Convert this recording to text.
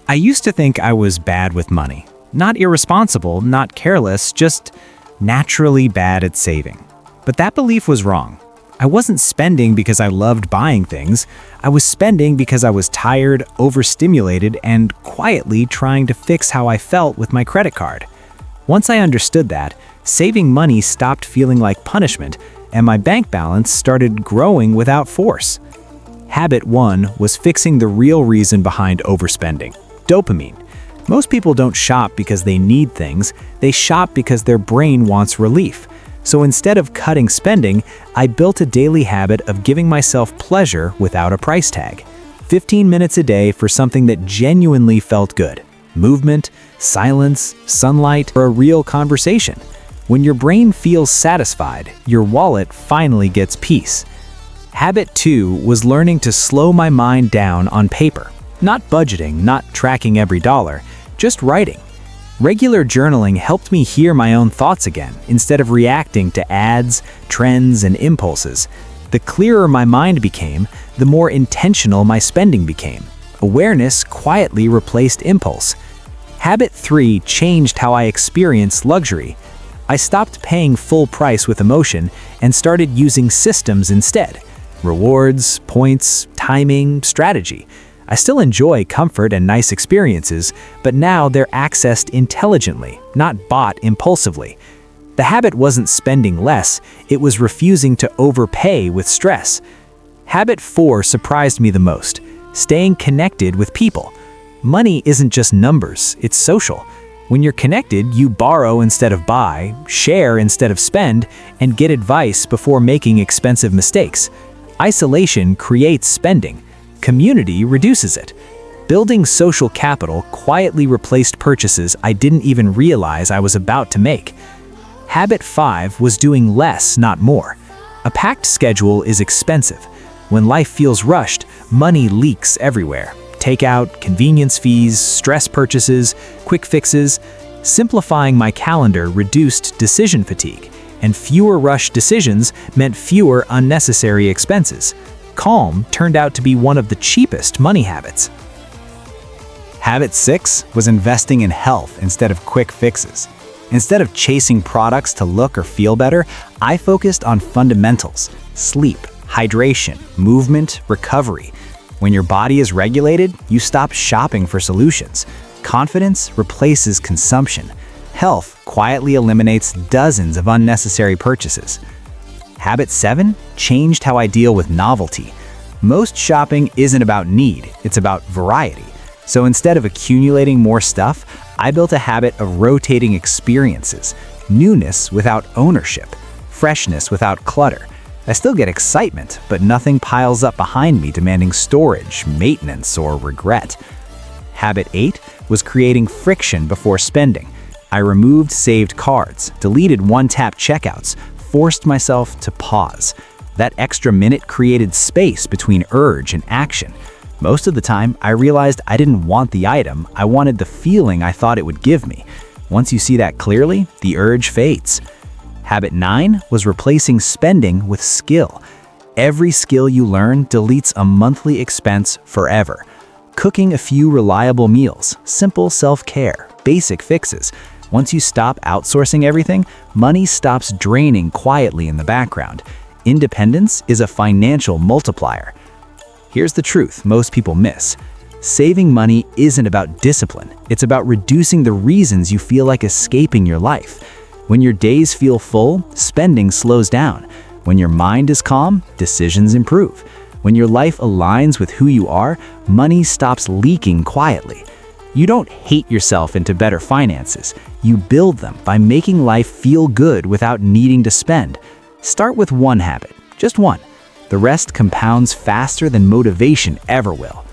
I used to think I was bad with money. Not irresponsible, not careless, just naturally bad at saving. But that belief was wrong. I wasn't spending because I loved buying things. I was spending because I was tired, overstimulated, and quietly trying to fix how I felt with my credit card. Once I understood that, saving money stopped feeling like punishment, and my bank balance started growing without force. Habit 1 was fixing the real reason behind overspending: dopamine. Most people don't shop because they need things, they shop because their brain wants relief. So instead of cutting spending, I built a daily habit of giving myself pleasure without a price tag. 15 minutes a day for something that genuinely felt good. Movement, silence, sunlight, or a real conversation. When your brain feels satisfied, your wallet finally gets peace. Habit 2 was learning to slow my mind down on paper. Not budgeting, not tracking every dollar, just writing. Regular journaling helped me hear my own thoughts again, instead of reacting to ads, trends, and impulses. The clearer my mind became, the more intentional my spending became. Awareness quietly replaced impulse. Habit 3 changed how I experienced luxury. I stopped paying full price with emotion and started using systems instead. Rewards, points, timing, strategy. I still enjoy comfort and nice experiences, but now they're accessed intelligently, not bought impulsively. The habit wasn't spending less, it was refusing to overpay with stress. Habit 4 surprised me the most: staying connected with people. Money isn't just numbers, it's social. When you're connected, you borrow instead of buy, share instead of spend, and get advice before making expensive mistakes. Isolation creates spending. Community reduces it. Building social capital quietly replaced purchases I didn't even realize I was about to make. Habit 5 was doing less, not more. A packed schedule is expensive. When life feels rushed, money leaks everywhere. Takeout, convenience fees, stress purchases, quick fixes. Simplifying my calendar reduced decision fatigue, and fewer rushed decisions meant fewer unnecessary expenses. Calm turned out to be one of the cheapest money habits. Habit 6 was investing in health instead of quick fixes. Instead of chasing products to look or feel better, I focused on fundamentals: sleep, hydration, movement, recovery. When your body is regulated, you stop shopping for solutions. Confidence replaces consumption. Health quietly eliminates dozens of unnecessary purchases. Habit 7 changed how I deal with novelty. Most shopping isn't about need, it's about variety. So instead of accumulating more stuff, I built a habit of rotating experiences, newness without ownership, freshness without clutter. I still get excitement, but nothing piles up behind me demanding storage, maintenance, or regret. Habit 8 was creating friction before spending. I removed saved cards, deleted one-tap checkouts, forced myself to pause. That extra minute created space between urge and action. Most of the time, I realized I didn't want the item, I wanted the feeling I thought it would give me. Once you see that clearly, the urge fades. Habit 9 was replacing spending with skill. Every skill you learn deletes a monthly expense forever. Cooking a few reliable meals, simple self-care, basic fixes. Once you stop outsourcing everything, money stops draining quietly in the background. Independence is a financial multiplier. Here's the truth most people miss. Saving money isn't about discipline. It's about reducing the reasons you feel like escaping your life. When your days feel full, spending slows down. When your mind is calm, decisions improve. When your life aligns with who you are, money stops leaking quietly. You don't hate yourself into better finances. You build them by making life feel good without needing to spend. Start with one habit, just one. The rest compounds faster than motivation ever will.